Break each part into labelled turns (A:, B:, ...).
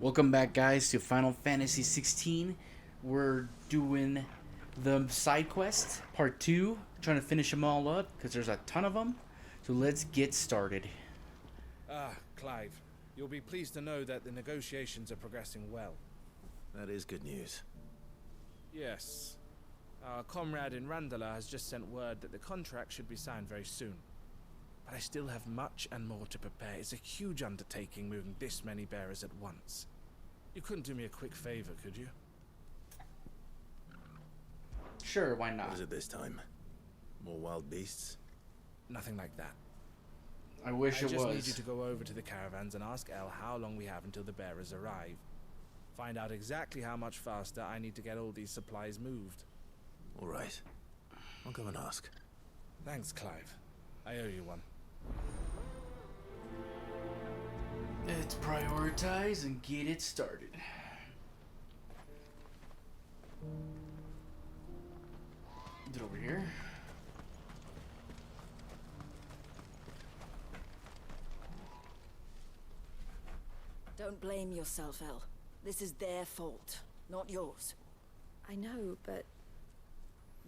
A: Welcome back, guys, to Final Fantasy 16. We're doing the side quest, part 2, trying to finish them all up, because there's a ton of them. So let's get started.
B: Clive, you'll be pleased to know that the negotiations are progressing well.
C: That is good news.
B: Yes. Our comrade in Randala has just sent word that the contract should be signed very soon. But I still have much and more to prepare. It's a huge undertaking moving this many bearers at once. You couldn't do me a quick favor, could you?
A: Sure, why
C: What
A: not?
C: is it this time? More wild beasts?
B: Nothing like that.
A: I wish
B: I
A: it
B: just need
A: was.
B: you to go over to the caravans and ask El how long we have until the bearers arrive. Find out exactly how much faster I need to get all these supplies moved.
C: All right. I'll go and ask.
B: Thanks, Clive. I owe you one.
A: Let's prioritize and get it started. Get over here.
D: Don't blame yourself, El. This is their fault, not yours. I know, but...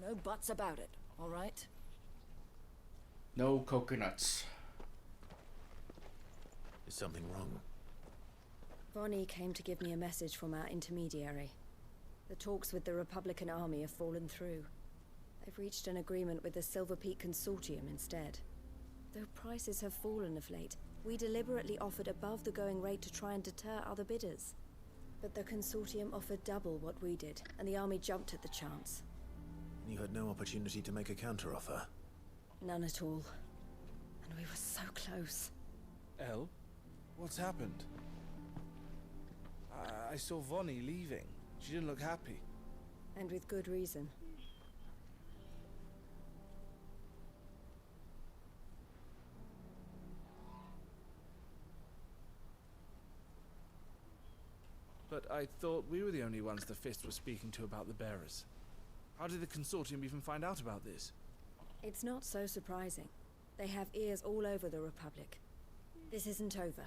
D: no buts about it, all right?
A: No coconuts.
C: Is something wrong?
D: Vonnie came to give me a message from our intermediary. The talks with the Republican Army have fallen through. They've reached an agreement with the Silver Peak Consortium instead. Though prices have fallen of late, we deliberately offered above the going rate to try and deter other bidders. But the Consortium offered double what we did, and the Army jumped at the chance.
C: You had no opportunity to make a counteroffer.
D: None at all. And we were so close.
B: El? What's happened? I saw Vonnie leaving. She didn't look happy.
D: And with good reason.
B: But I thought we were the only ones the Fist was speaking to about the bearers. How did the Consortium even find out about this?
D: It's not so surprising. They have ears all over the Republic. This isn't over.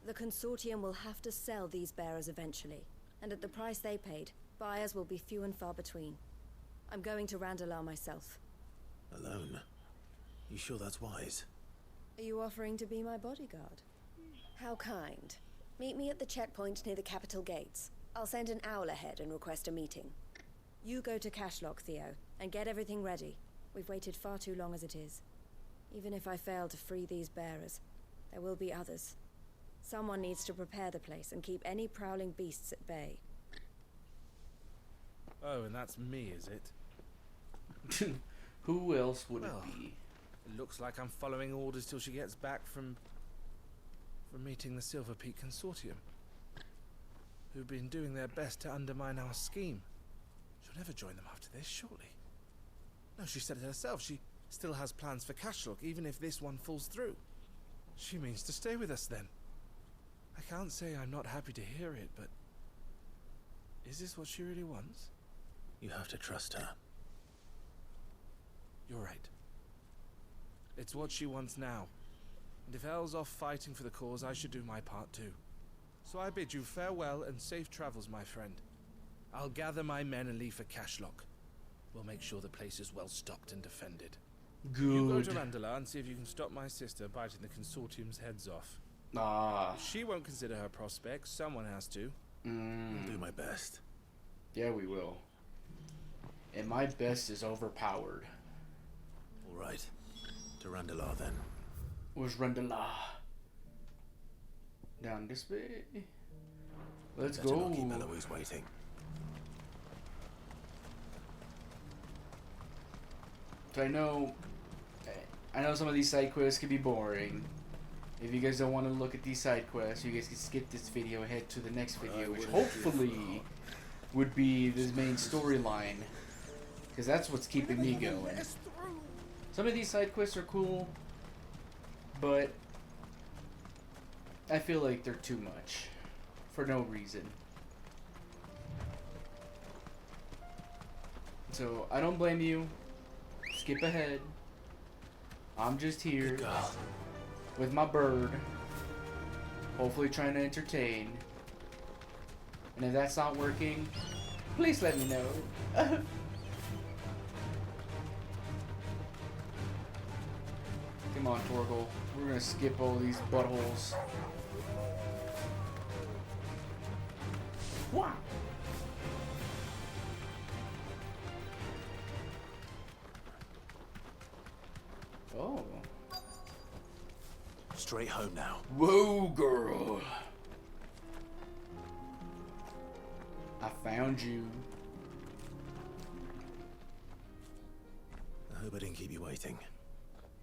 D: The Consortium will have to sell these bearers eventually, and at the price they paid, buyers will be few and far between. I'm going to Randalar myself.
C: Alone? You sure that's wise?
D: Are you offering to be my bodyguard? How kind. Meet me at the checkpoint near the capital gates. I'll send an owl ahead and request a meeting. You go to Cashlock, Theo, and get everything ready. We've waited far too long as it is. Even if I fail to free these bearers, there will be others. Someone needs to prepare the place and keep any prowling beasts at bay.
B: Oh, and that's me, is it?
A: Who else would
B: Well,
A: it be?
B: It looks like I'm following orders till she gets back from meeting the Silver Peak Consortium, who've been doing their best to undermine our scheme. She'll never join them after this, surely. No, she said it herself. She still has plans for Cashlock, even if this one falls through. She means to stay with us then. I can't say I'm not happy to hear it, but... is this what she really wants?
C: You have to trust her.
B: You're right. It's what she wants now. And if El's off fighting for the cause, I should do my part too. So I bid you farewell and safe travels, my friend. I'll gather my men and leave for Cashlock. We'll make sure the place is well stocked and defended. You go
A: Good.
B: to Randalar and see if you can stop my sister biting the Consortium's heads off.
A: Ah.
B: If she won't consider her prospects, someone has to.
C: I'll do my best.
A: Yeah, we will. And my best is overpowered.
C: All right. To Randalar then.
A: Was Randala. Down this way. Let's
C: Better
A: go.
C: not keep Eloise waiting.
A: So I know some of these side quests can be boring. If you guys don't want to look at these side quests, you guys can skip this video and head to the next video, which hopefully would be the main storyline. Because that's what's keeping me going. Some of these side quests are cool, but I feel like they're too much for no reason. So I don't blame you. Skip ahead. I'm just here
C: Good girl.
A: with my bird, hopefully trying to entertain. And if that's not working, please let me know. Come on, Torgal. We're gonna skip all these buttholes. Wow. Oh.
C: Straight home now.
A: Whoa, girl. I found you.
C: I hope I didn't keep you waiting.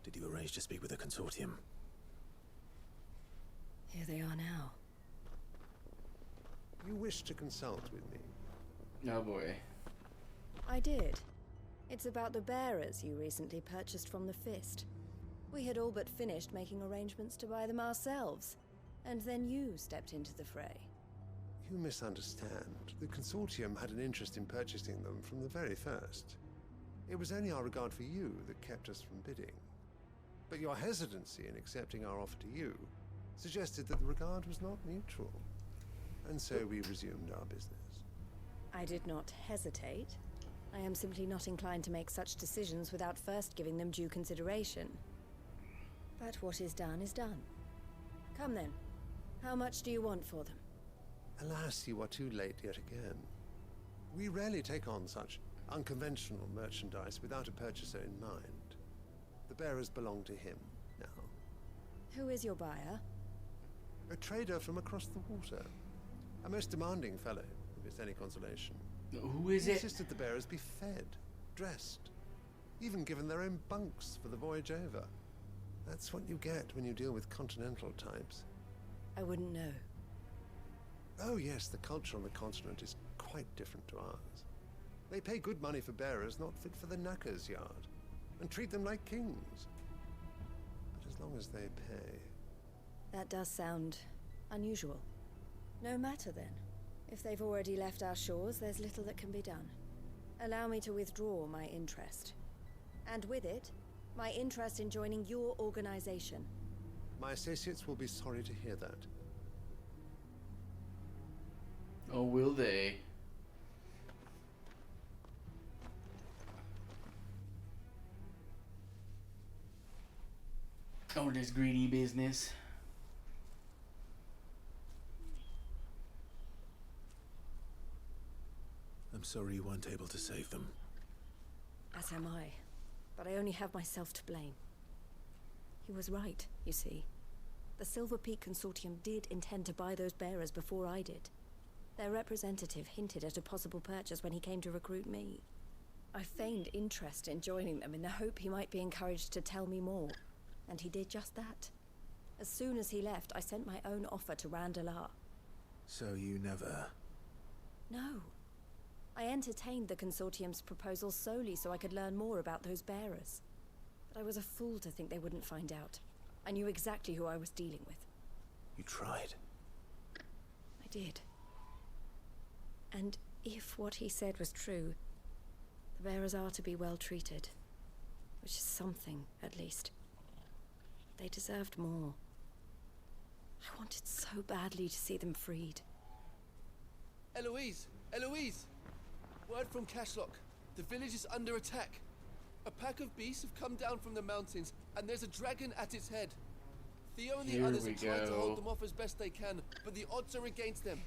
C: Did you arrange to speak with the consortium?
D: Here they are now.
E: You wish to consult with me?
A: Oh boy.
D: I did. It's about the bearers you recently purchased from the Fist. We had all but finished making arrangements to buy them ourselves. And then you stepped into the fray.
E: You misunderstand. The consortium had an interest in purchasing them from the very first. It was only our regard for you that kept us from bidding. But your hesitancy in accepting our offer to you suggested that the regard was not mutual. And so we resumed our business.
D: I did not hesitate. I am simply not inclined to make such decisions without first giving them due consideration. But what is done is done. Come then. How much do you want for them?
E: Alas, you are too late yet again. We rarely take on such unconventional merchandise without a purchaser in mind. The bearers belong to him now.
D: Who is your buyer?
E: A trader from across the water. A most demanding fellow, if it's any consolation.
A: Who is
E: He
A: it?
E: insisted the bearers be fed, dressed, even given their own bunks for the voyage over. That's what you get when you deal with continental types.
D: I wouldn't know.
E: Oh yes, the culture on the continent is quite different to ours. They pay good money for bearers not fit for the knacker's yard, and treat them like kings. But as long as they pay...
D: That does sound unusual. No matter then. If they've already left our shores, there's little that can be done. Allow me to withdraw my interest. And with it, my interest in joining your organization.
E: My associates will be sorry to hear that.
A: Oh, will they? Oh, this greedy business.
C: I'm sorry you weren't able to save them.
D: As am I. But I only have myself to blame. He was right, you see. The Silver Peak Consortium did intend to buy those bearers before I did. Their representative hinted at a possible purchase when he came to recruit me. I feigned interest in joining them in the hope he might be encouraged to tell me more. And he did just that. As soon as he left, I sent my own offer to Randalar.
C: So you never...
D: No. I entertained the Consortium's proposal solely so I could learn more about those bearers. But I was a fool to think they wouldn't find out. I knew exactly who I was dealing with.
C: You tried.
D: I did. And if what he said was true, the bearers are to be well treated. Which is something, at least. They deserved more. I wanted so badly to see them freed.
F: Eloise! Eloise! Word from Cashlock. The village is under attack. A pack of beasts have come down from the mountains, and there's a dragon at its head. Theo and the
A: Here
F: others
A: we
F: are trying to
A: go.
F: hold them off as best they can, but the odds are against them.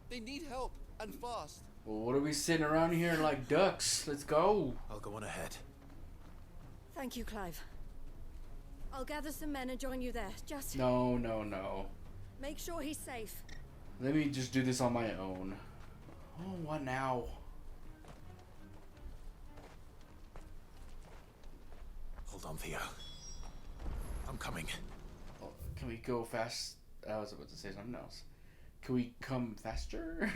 F: They need help, and fast.
A: Well, what are we sitting around here like ducks? Let's go.
C: I'll go on ahead.
D: Thank you, Clive. I'll gather some men and join you there. Just
A: No, no, no.
D: make sure he's safe.
A: Let me just do this on my own. Oh, what now?
C: Hold on, Theo. I'm coming.
A: Oh, can we go fast? I was about to say something else. Can we come faster?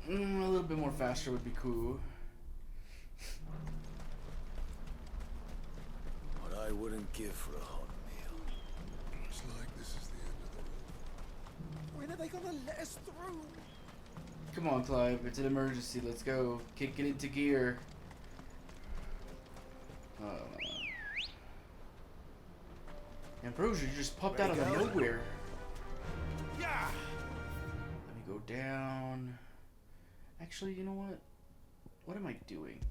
A: A little bit more faster would be cool.
C: What I wouldn't give for a hot meal.
E: Looks like this is the end of the road.
F: When are they gonna let us through?
A: Come on, Clive. It's an emergency. Let's go. Kick it into gear. Ambrosia just popped out of nowhere.
C: Yeah.
A: Let me go down. Actually, you know what? What am I doing?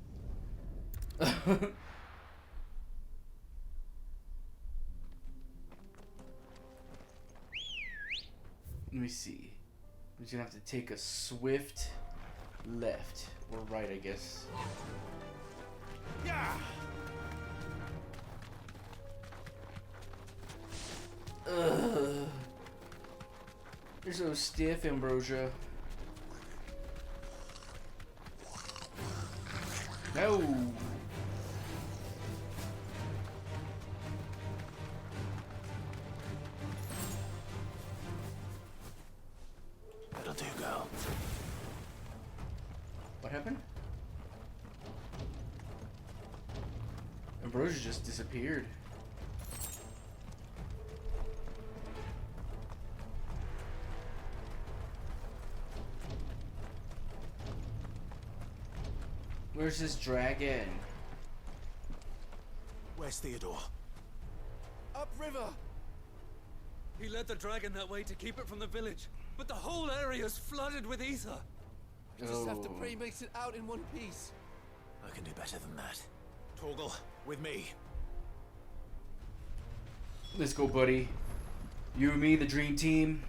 A: Let me see. I'm just gonna have to take a swift left or right, I guess.
C: Yeah.
A: Ugh. You're so stiff, Ambrosia. No.
C: That'll do, girl.
A: What happened? Ambrosia just disappeared. Where's this dragon?
C: Where's Theodore?
F: Upriver!
G: He led the dragon that way to keep it from the village, but the whole area's flooded with ether.
F: Just have to
A: Oh.
F: pray he makes it out in one piece.
C: I can do better than that. Torgal, with me.
A: Let's go, buddy. You and me, the dream team.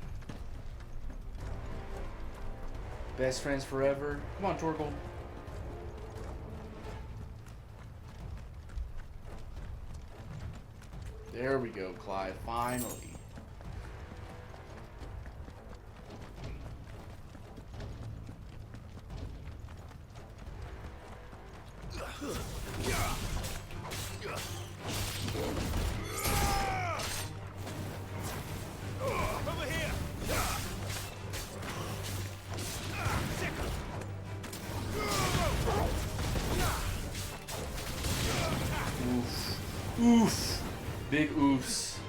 A: Best friends forever. Come on, Torgal. There we go, Clive. Finally.
C: Over here.
A: Oof. Oof. Big oofs.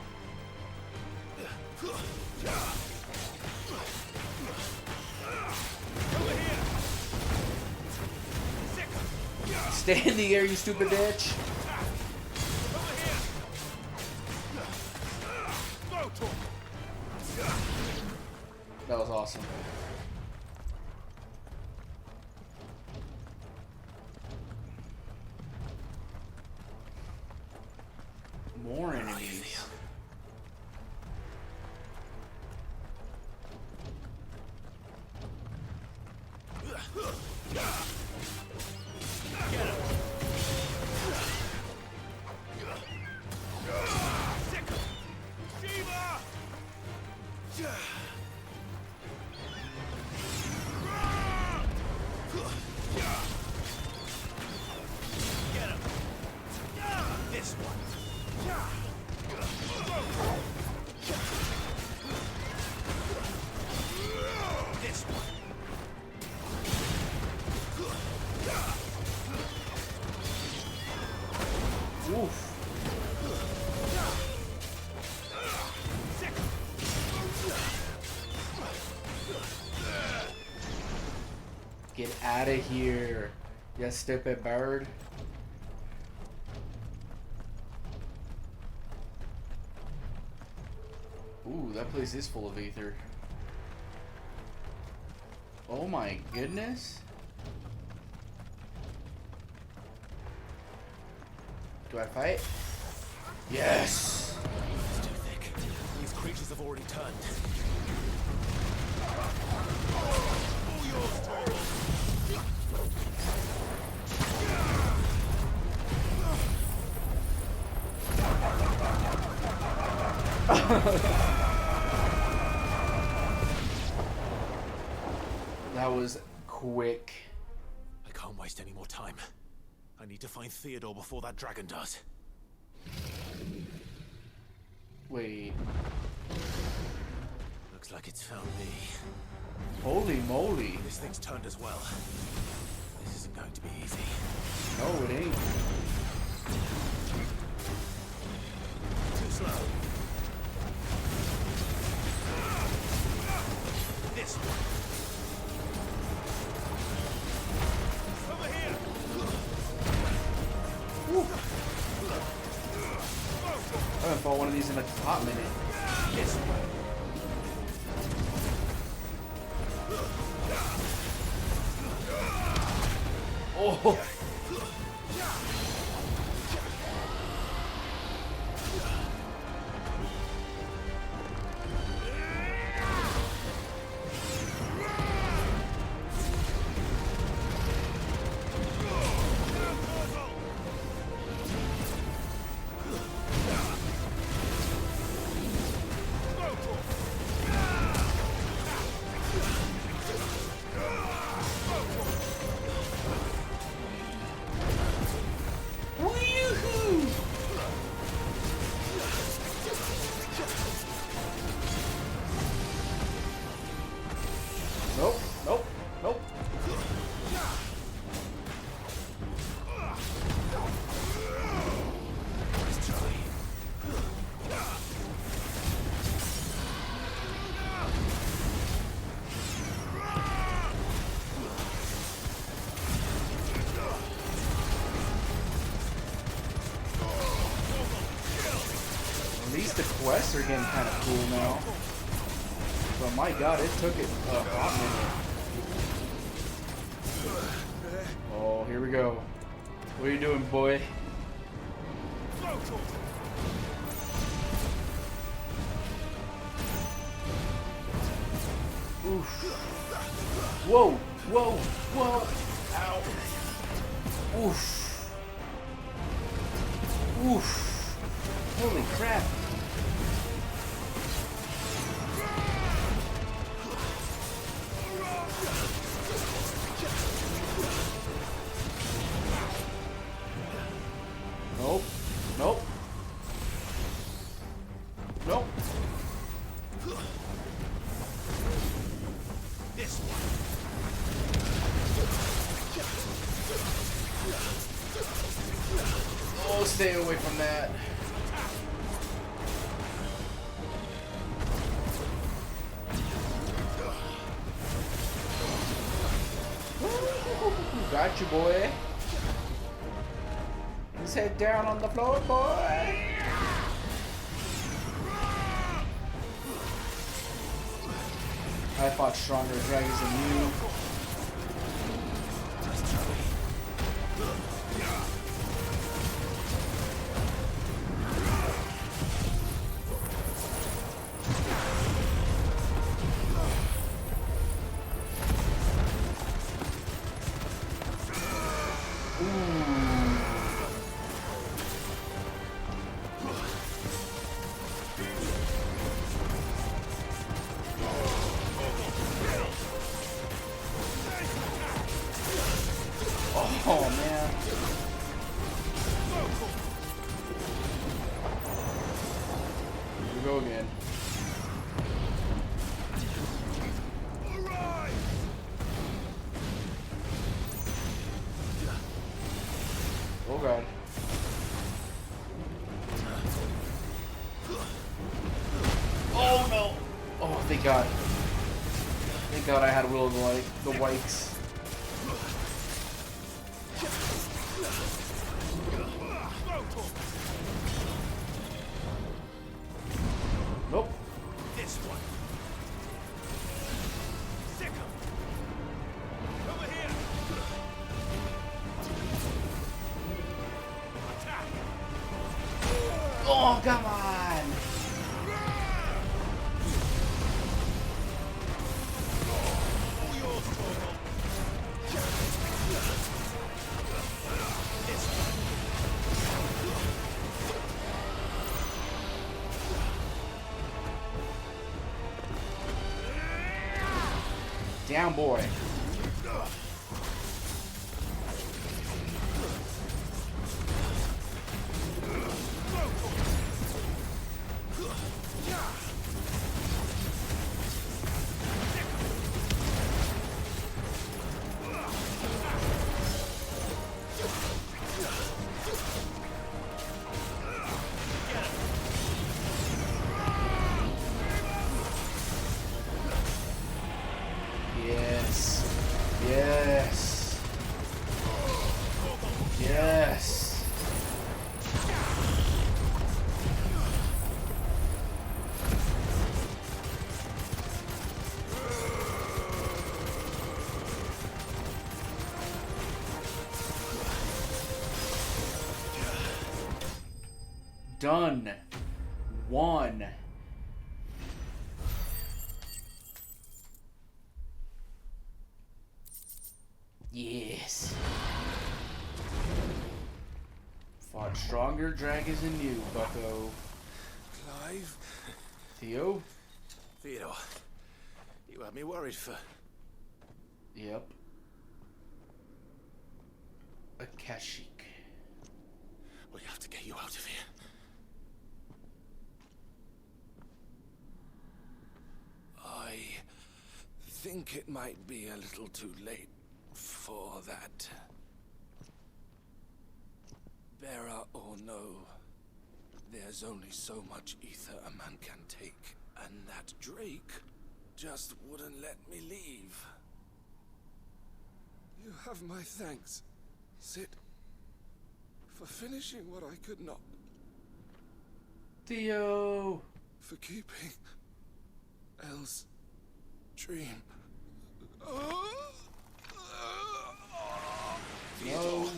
A: Stay in the air, you stupid bitch. That was awesome. More enemies.
C: This one. This one.
A: Oof. Get out of here, you stupid bird. Ooh, that place is full of ether. Oh my goodness. Do I fight? Yes!
C: It's too thick. These creatures have already turned. All yours, Torgal.
A: That was quick.
C: I can't waste any more time. I need to find Theodore before that dragon does.
A: Wait.
C: Looks like it's found me.
A: Holy moly.
C: This thing's turned as well. This isn't going to be easy.
A: No, it ain't.
C: Too slow. This one. Over here.
A: Having fought one of these in a hot minute.
C: This way.
A: Oh! Nope, nope, nope. At least the quests are getting kind of cool now. But my god, it took it a hot minute. Oh, here we go. What are you doing, boy? Oof. Whoa, whoa, whoa. Ow. Oof. Oof. Holy crap. Nope. Nope. Nope.
C: This one.
A: Oh, stay away from that. Got you, boy. Let's head down on the floor, boy. I fought stronger dragons than you. Oh man. Here we go again. Oh god. Oh no! Oh, thank god. Thank god I had Will of the Wikes. Nope.
C: This one. Sick 'em. Over here. Attack.
A: Oh, come on!
C: All yours, Torgal. This one.
A: Down, boy. Yes. Yes. Yes. Done. 1. Yes. Fought stronger dragons than you, bucko.
C: Clive?
A: Theo?
C: Theodore, you had me worried for...
A: Yep. A Kashyyyk.
C: We have to get you out of here. I think it might be a little too late for that. Vera or no, there's only so much ether a man can take, and that Drake just wouldn't let me leave. You have my thanks, Sid, for finishing what I could not.
A: Theo!
C: For keeping Elle's dream.
A: No.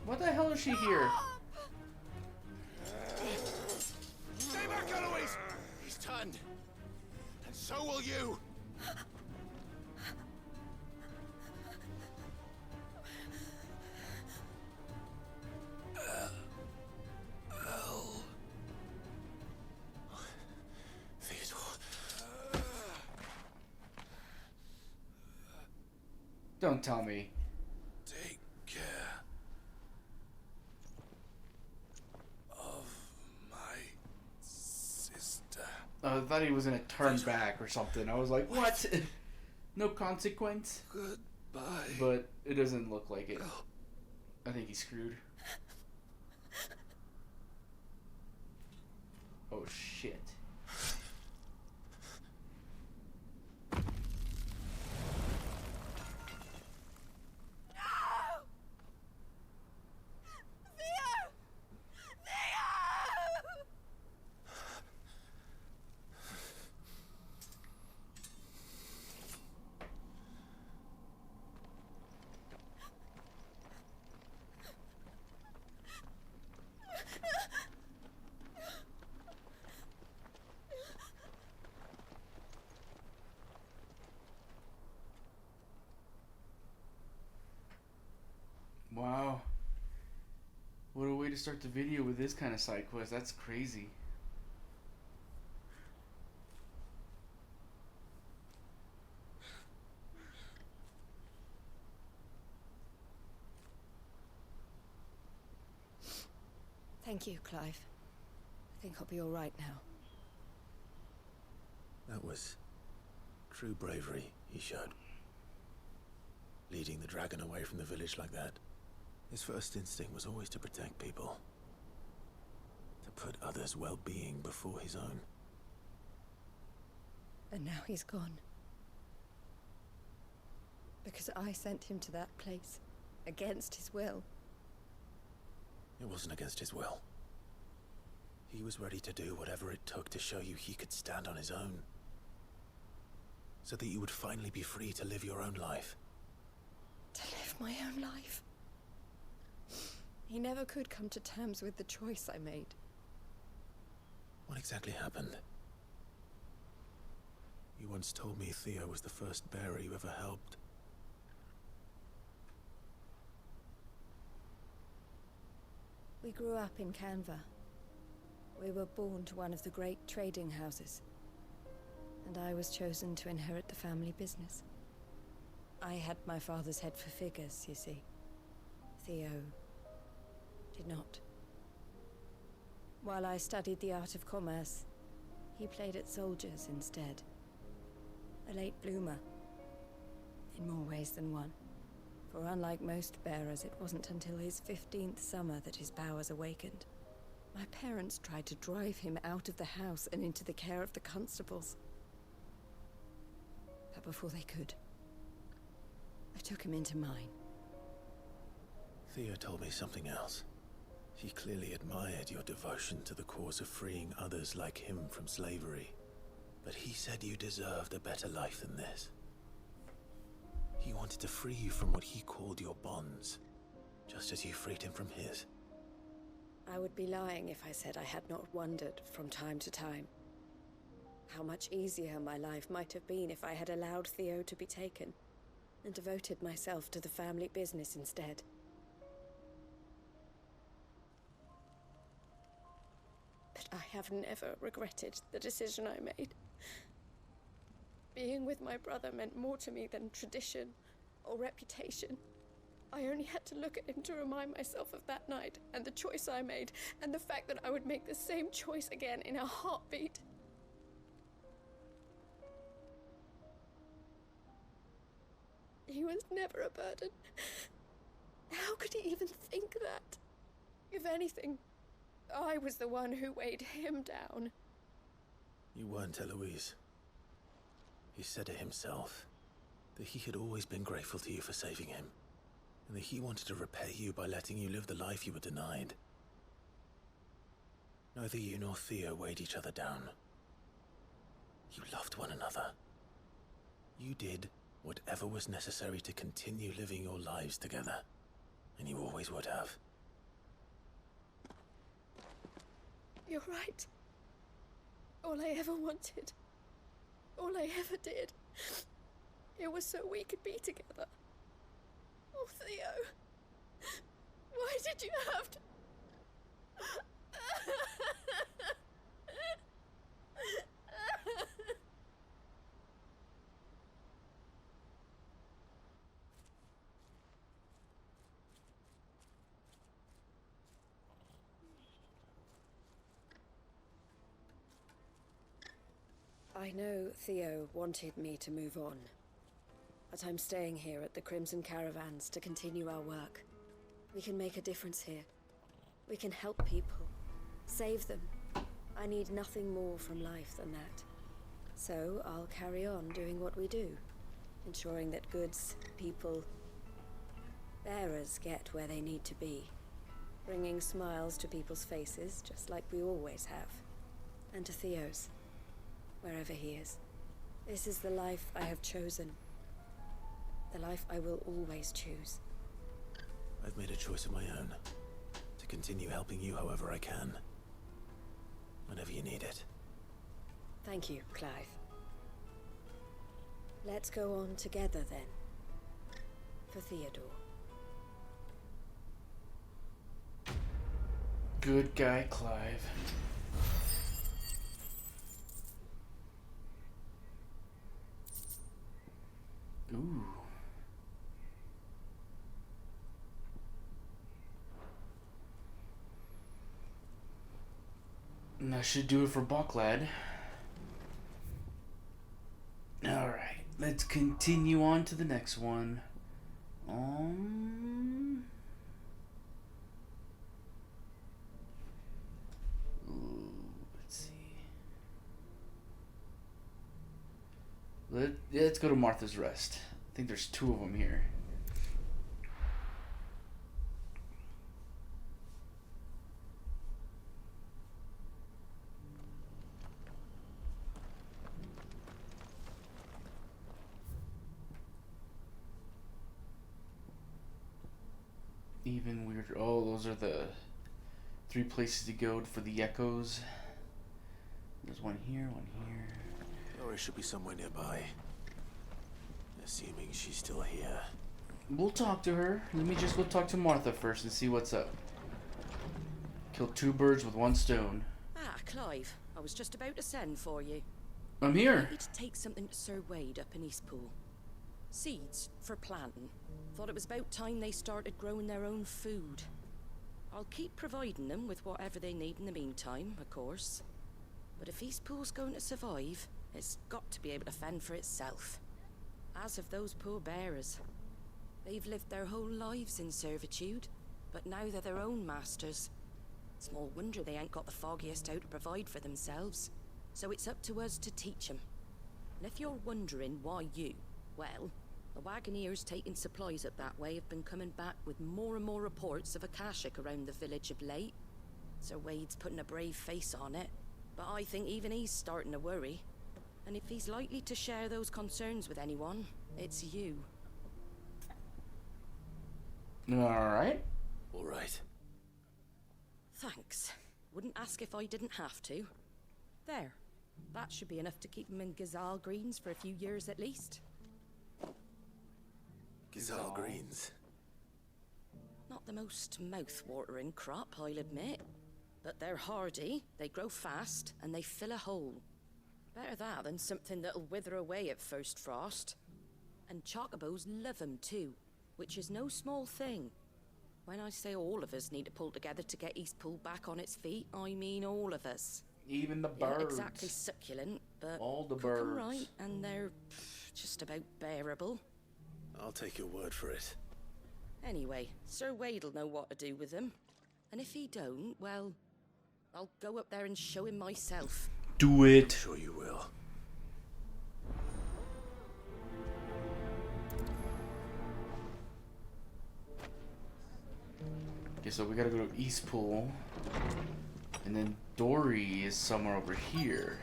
A: What the hell is she here?
C: Stay back, Eloise! He's turned. And so will you! Theodore.
A: Don't tell me.
C: Take care of my sister.
A: I thought he was gonna turn back or something. I was like, what? No consequence?
C: Goodbye.
A: But it doesn't look like it. I think he's screwed. Oh shit. Wow. What a way to start the video with this kind of side quest. That's crazy.
D: Thank you, Clive. I think I'll be all right now.
C: That was true bravery he showed. Leading the dragon away from the village like that. His first instinct was always to protect people. To put others' well-being before his own.
D: And now he's gone. Because I sent him to that place. Against his will.
C: It wasn't against his will. He was ready to do whatever it took to show you he could stand on his own. So that you would finally be free to live your own life.
D: To live my own life. He never could come to terms with the choice I made.
C: What exactly happened? You once told me Theo was the first bearer you ever helped.
D: We grew up in Canva. We were born to one of the great trading houses. And I was chosen to inherit the family business. I had my father's head for figures, you see. Theo did not. While I studied the art of commerce, he played at soldiers instead. A late bloomer, in more ways than one. For unlike most bearers, it wasn't until his 15th summer that his powers awakened. My parents tried to drive him out of the house and into the care of the constables. But before they could, I took him into mine.
C: Theo told me something else. He clearly admired your devotion to the cause of freeing others like him from slavery. But he said you deserved a better life than this. He wanted to free you from what he called your bonds, just as you freed him from his.
D: I would be lying if I said I had not wondered from time to time how much easier my life might have been if I had allowed Theo to be taken and devoted myself to the family business instead. But I have never regretted the decision I made. Being with my brother meant more to me than tradition or reputation. I only had to look at him to remind myself of that night and the choice I made, and the fact that I would make the same choice again in a heartbeat. He was never a burden. How could he even think that? If anything, I was the one who weighed him down.
C: You weren't, Eloise. He said it himself, that he had always been grateful to you for saving him, and that he wanted to repay you by letting you live the life you were denied. Neither you nor Theo weighed each other down. You loved one another. You did whatever was necessary to continue living your lives together, and you always would have.
D: You're right. All I ever wanted, all I ever did, it was so we could be together. Oh, Theo, why did you have to... I know Theo wanted me to move on, but I'm staying here at the Crimson Caravans to continue our work. We can make a difference here. We can help people, save them. I need nothing more from life than that. So I'll carry on doing what we do, ensuring that goods, people, bearers get where they need to be, bringing smiles to people's faces just like we always have, and to Theo's. Wherever he is. This is the life I have chosen. The life I will always choose.
C: I've made a choice of my own, to continue helping you however I can. Whenever you need it.
D: Thank you, Clive. Let's go on together then. For Theodore.
A: Good guy, Clive. Ooh. And that should do it for Bucklad. Alright, let's continue on to the next one. Let's see. Let's go to Martha's Rest. I think there's two of them here. Even weirder. Oh, those are the 3 places to go for the echoes. There's one here, one here.
C: Or it should be somewhere nearby. Assuming she's still here.
A: We'll talk to her. Let me just go talk to Martha first and see what's up. Kill 2 birds with 1 stone.
H: Ah, Clive. I was just about to send for you.
A: I'm here.
H: I need to take something to Sir Wade up in Eastpool. Seeds for planting. Thought it was about time they started growing their own food. I'll keep providing them with whatever they need in the meantime, of course. But if Eastpool's going to survive, it's got to be able to fend for itself. As of those poor bearers. They've lived their whole lives in servitude, but now they're their own masters. Small wonder they ain't got the foggiest how to provide for themselves. So it's up to us to teach 'em. And if you're wondering why you, well, the Wagoneers taking supplies up that way have been coming back with more and more reports of Akashic around the village of late. Sir Wade's putting a brave face on it, but I think even he's starting to worry. And if he's likely to share those concerns with anyone, it's you.
A: Alright.
C: All right.
H: Thanks. Wouldn't ask if I didn't have to. There. That should be enough to keep him in Gazal Greens for a few years at least.
C: Gazal Greens.
H: Not the most mouth-watering crop, I'll admit. But they're hardy, they grow fast, and they fill a hole. Better that than something that'll wither away at first frost. And chocobos love 'em too, which is no small thing. When I say all of us need to pull together to get Eastpool back on its feet, I mean all of us.
A: Even the
H: They're not
A: birds.
H: exactly succulent, but
A: All the
H: cook 'em
A: birds.
H: right, and they're just about bearable.
C: I'll take your word for it.
H: Anyway, Sir Wade'll know what to do with them. And if he don't, well, I'll go up there and show him myself.
A: Do it.
C: Sure you will.
A: Okay, so we gotta go to Eastpool. And then Dory is somewhere over here.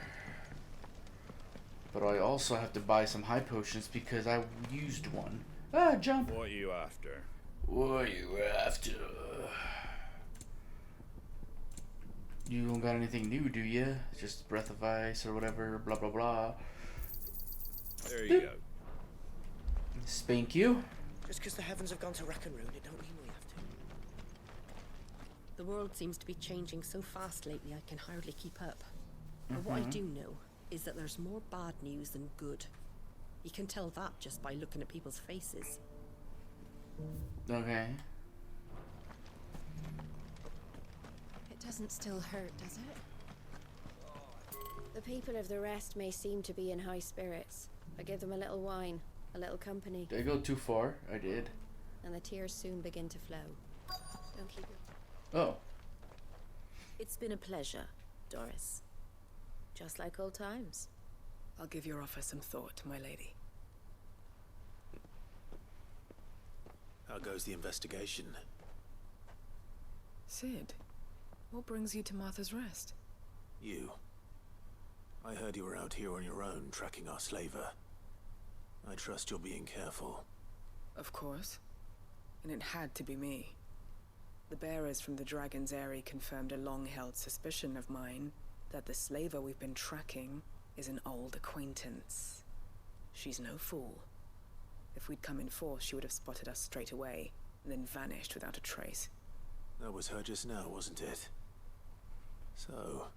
A: But I also have to buy some high potions because I used one. Ah, jump!
I: What are you after?
A: What are you after? You don't got anything new, do you? Just Breath of Ice or whatever, blah blah blah.
I: There you go.
A: Spank you.
J: Just because the heavens have gone to rack and ruin, it don't mean we have to.
K: The world seems to be changing so fast lately I can hardly keep up. But what I do know is that there's more bad news than good. You can tell that just by looking at people's faces.
A: Okay.
D: It doesn't still hurt, does it? The people of the rest may seem to be in high spirits. I give them a little wine, a little company,
A: Did I go too far? I did.
D: and the tears soon begin to flow. Don't keep your...
A: Oh.
K: It's been a pleasure, Doris.
D: Just like old times.
J: I'll give your offer some thought, my lady.
C: How goes the investigation?
J: Sid, what brings you to Martha's Rest?
C: You. I heard you were out here on your own, tracking our slaver. I trust you're being careful.
J: Of course. And it had to be me. The bearers from the Dragon's Eyrie confirmed a long-held suspicion of mine that the slaver we've been tracking is an old acquaintance. She's no fool. If we'd come in force, she would have spotted us straight away, and then vanished without a trace.
C: That was her just now, wasn't it? So,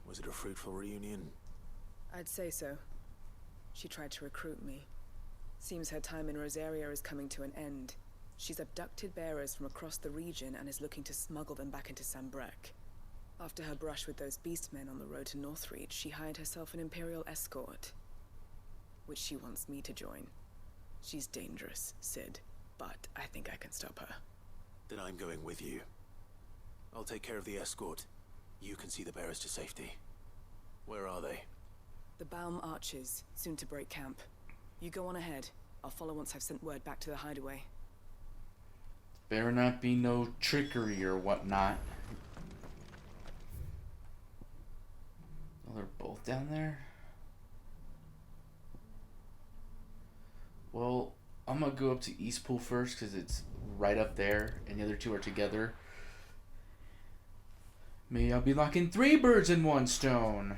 C: was it a fruitful reunion?
J: I'd say so. She tried to recruit me. Seems her time in Rosaria is coming to an end. She's abducted bearers from across the region and is looking to smuggle them back into Sambrec. After her brush with those beastmen on the road to Northreach, she hired herself an Imperial escort, which she wants me to join. She's dangerous, Sid, but I think I can stop her.
C: Then I'm going with you. I'll take care of the escort. You can see the bearers to safety. Where are they?
J: The Baum Archers, soon to break camp. You go on ahead. I'll follow once I've sent word back to the hideaway.
A: Better not be no trickery or whatnot. Oh, they're both down there? Well, I'm gonna go up to Eastpool first because it's right up there and the other two are together. Maybe I'll be locking 3 birds in one stone.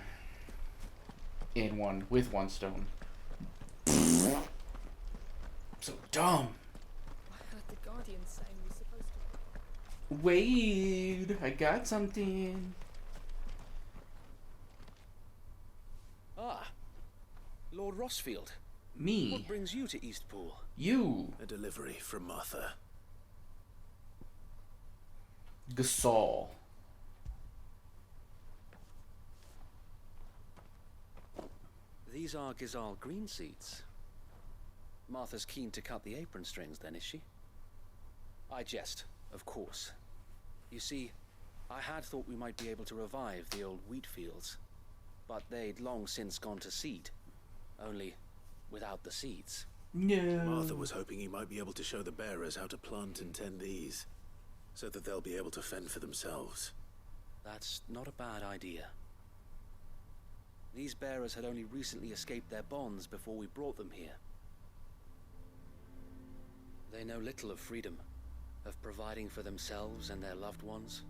A: With one stone. So dumb.
J: What did the Guardian say we're supposed to...
A: Wade, I got something.
L: Ah, Lord Rossfield.
A: Me.
L: What brings you to Eastpool?
A: You.
C: A delivery from Martha.
A: Gasol.
L: These are Gazal green seeds. Martha's keen to cut the apron strings then, is she? I jest, of course. You see, I had thought we might be able to revive the old wheat fields, but they'd long since gone to seed, only without the seeds.
A: No.
C: Martha was hoping he might be able to show the bearers how to plant and tend these, so that they'll be able to fend for themselves.
L: That's not a bad idea. These bearers had only recently escaped their bonds before we brought them here. They know little of freedom, of providing for themselves and their loved ones.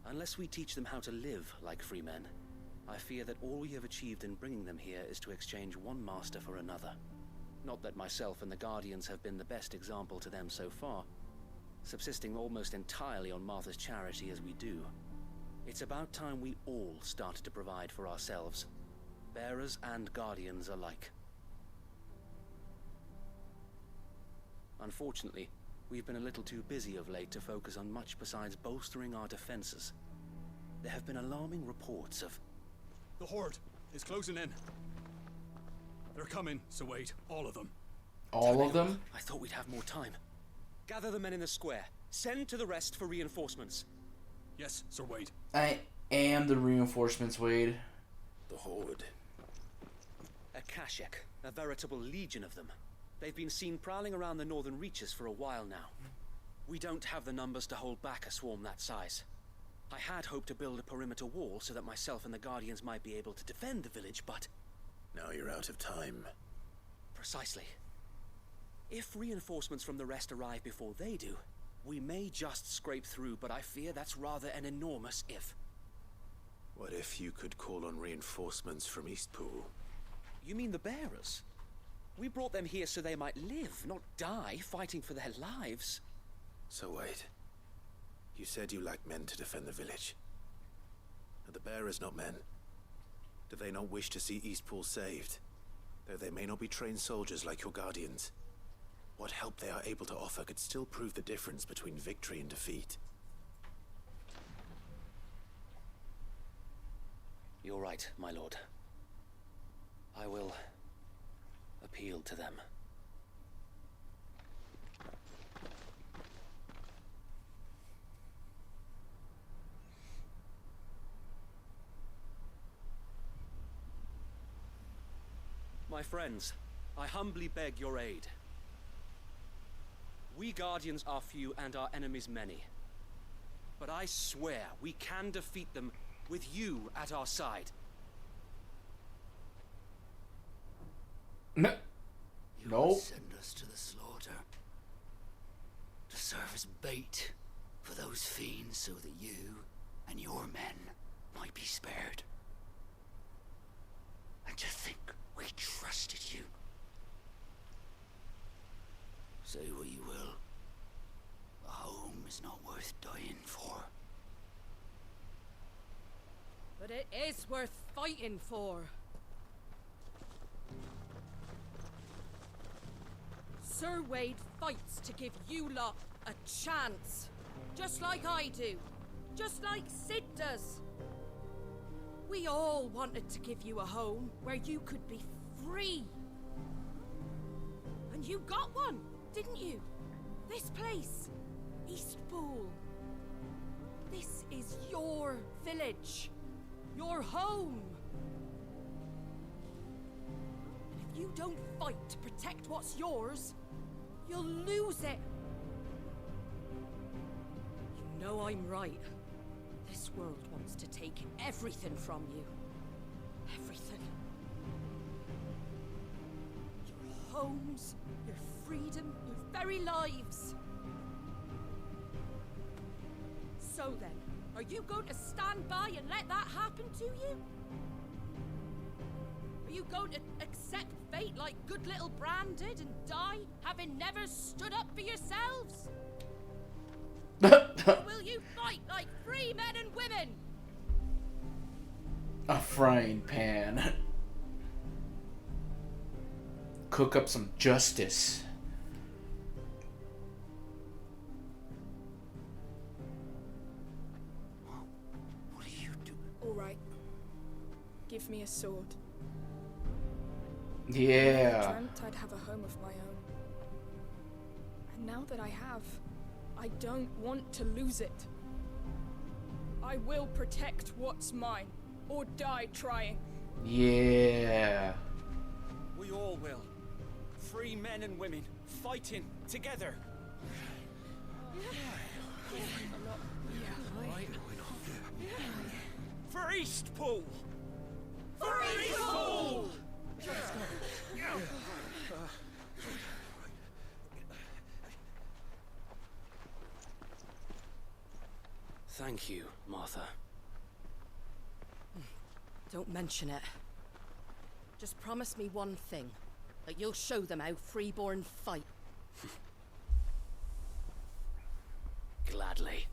L: Unless we teach them how to live like free men, I fear that all we have achieved in bringing them here is to exchange one master for another. Not that myself and the Guardians have been the best example to them so far, subsisting almost entirely on Martha's charity as we do. It's about time we all started to provide for ourselves, bearers and Guardians alike. Unfortunately, we've been a little too busy of late to focus on much besides bolstering our defenses. There have been alarming reports of...
G: The Horde is closing in. They're coming, Sir Wade, all of them.
A: All of them?
L: I thought we'd have more time. Gather the men in the square. Send to the rest for reinforcements.
G: Yes, Sir Wade.
A: I am the reinforcements, Wade.
C: The Horde.
L: A Kashek, a veritable legion of them. They've been seen prowling around the northern reaches for a while now. We don't have the numbers to hold back a swarm that size. I had hoped to build a perimeter wall so that myself and the Guardians might be able to defend the village, but...
C: Now you're out of time.
L: Precisely. If reinforcements from the rest arrive before they do, we may just scrape through, but I fear that's rather an enormous if.
C: What if you could call on reinforcements from Eastpool?
L: You mean the bearers? We brought them here so they might live, not die, fighting for their lives.
C: So wait. You said you lacked men to defend the village. Are the bearers not men? Do they not wish to see Eastpool saved? Though they may not be trained soldiers like your Guardians. What help they are able to offer could still prove the difference between victory and defeat.
L: You're right, my lord. I will appeal to them. My friends, I humbly beg your aid. We Guardians are few and our enemies many. But I swear we can defeat them with you at our side.
A: No.
M: You
A: Nope.
M: would send us to the slaughter. To serve as bait for those fiends so that you and your men might be spared. And to think we trusted you. Say what you will. A home is not worth dying for.
H: But it is worth fighting for. Sir Wade fights to give you lot a chance. Just like I do. Just like Sid does. We all wanted to give you a home where you could be free. And you got one, didn't you? This place, Eastpool. This is your village. Your home. And if you don't fight to protect what's yours, you'll lose it. You know I'm right. This world wants to take everything from you. Everything. Your homes, your freedom, your very lives. So then, are you going to stand by and let that happen to you? Are you going to accept fate like good little Bran did and die, having never stood up for yourselves? Or will you fight like free men and women?
A: A frying pan. Cook up some justice.
M: What do you do?
J: All right. Give me a sword.
A: Yeah.
J: I dreamt I'd have a home of my own.
N: now that I have, I don't want to lose it. I will protect what's mine, or die trying.
A: Yeah.
O: We all will. Free men and women, fighting together. For Eastpool! For Eastpool!
L: Thank you, Martha.
H: Don't mention it. Just promise me one thing. That you'll show them how freeborn fight.
L: Gladly.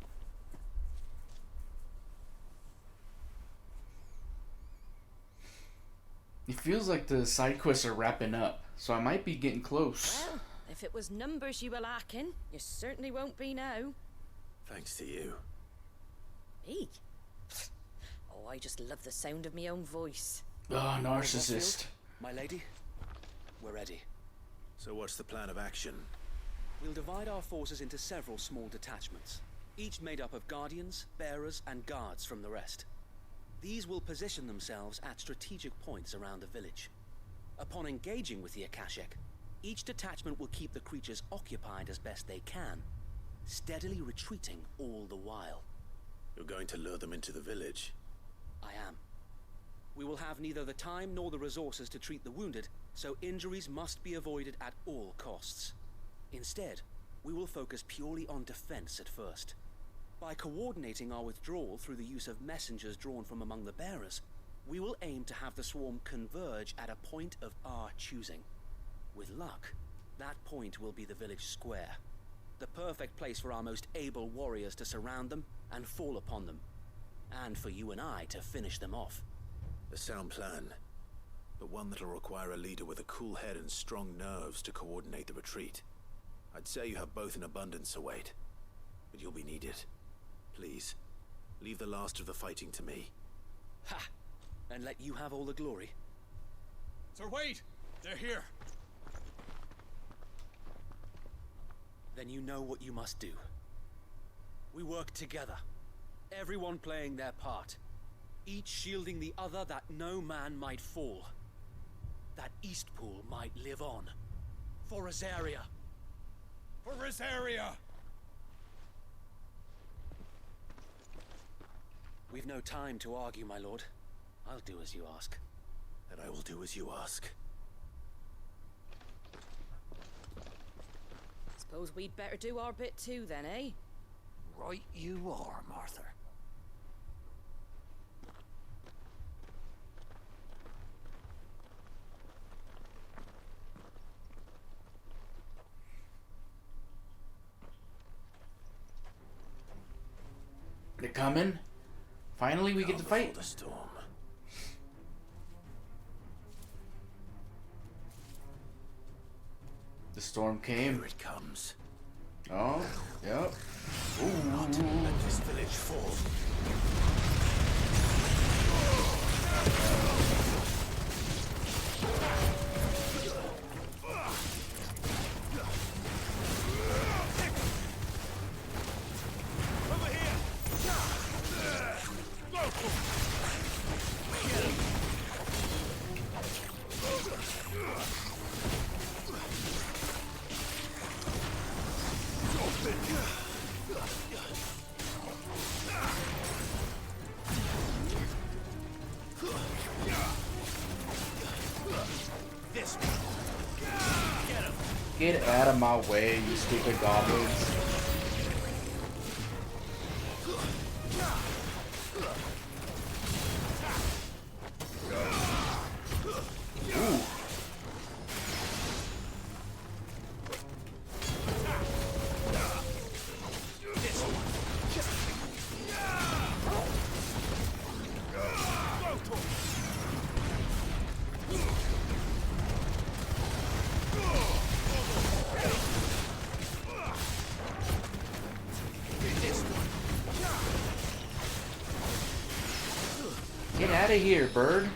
A: It feels like the side quests are wrapping up, so I might be getting close.
H: Well, if it was numbers you were lacking, you certainly won't be now.
C: Thanks to you.
H: Me? Oh, I just love the sound of my own voice.
A: Oh, narcissist.
L: My lady, we're ready.
C: So what's the plan of action?
L: We'll divide our forces into several small detachments, each made up of guardians, bearers, and guards from the rest. These will position themselves at strategic points around the village. Upon engaging with the Akashic, each detachment will keep the creatures occupied as best they can, steadily retreating all the while.
C: You're going to lure them into the village?
L: I am. We will have neither the time nor the resources to treat the wounded, so injuries must be avoided at all costs. Instead, we will focus purely on defense at first. By coordinating our withdrawal through the use of messengers drawn from among the bearers, we will aim to have the swarm converge at a point of our choosing. With luck, that point will be the village square, the perfect place for our most able warriors to surround them and fall upon them, and for you and I to finish them off.
C: A sound plan, but one that'll require a leader with a cool head and strong nerves to coordinate the retreat. I'd say you have both in abundance, Await, but you'll be needed. Please, leave the last of the fighting to me.
L: Ha! And let you have all the glory.
O: Sir Wade! They're here!
L: Then you know what you must do. We work together, everyone playing their part, each shielding the other that no man might fall, that Eastpool might live on. For Rosaria!
O: For Rosaria!
L: We've no time to argue, my lord. I'll do as you ask.
C: And I will do as you ask.
H: Suppose we'd better do our bit too then, eh?
M: Right you are, Martha.
A: They're coming. Finally, we get to fight.
C: The storm.
A: The storm came.
C: Here it comes.
A: Oh, yep. Ooh.
C: Not let this village fall.
A: Get out of my way, you stupid goblins. Ooh. Get out of here, bird.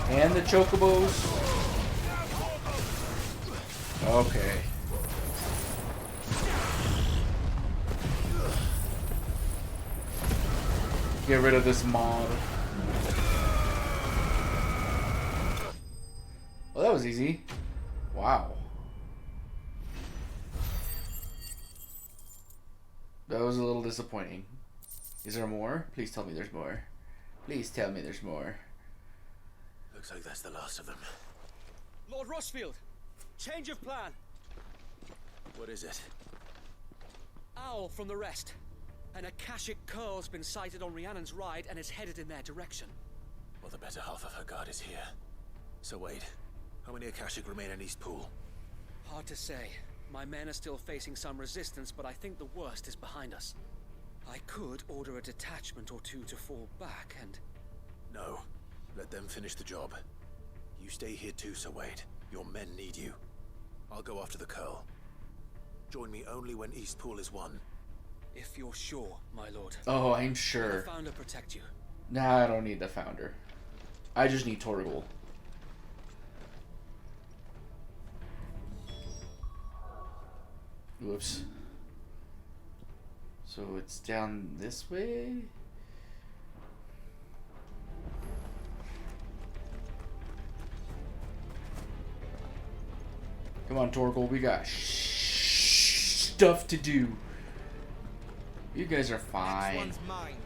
A: And the chocobos. Okay. Get rid of this mob. Well, that was easy. Wow. That was a little disappointing. Is there more? Please tell me there's more. Please tell me there's more.
C: Looks like that's the last of them.
O: Lord Rushfield, change of plan.
C: What is it?
L: Owl from the rest. An Akashic Curl's been sighted on Rhiannon's ride and is headed in their direction.
C: Well, the better half of her guard is here. So Wade, how many Akashic remain in East Pool?
L: Hard to say. My men are still facing some resistance, but I think the worst is behind us. I could order a detachment or two to fall back and...
C: No. Let them finish the job. You stay here too, Sir Wade. Your men need you. I'll go after the Curl. Join me only when East Pool is won.
L: If you're sure, my lord.
A: Oh, I'm sure.
L: Will the Founder protect you?
A: Nah, I don't need the Founder. I just need Torgal. Whoops. So it's down this way? Come on, Torgal, we got stuff to do. You guys are fine.
O: Next one's mine.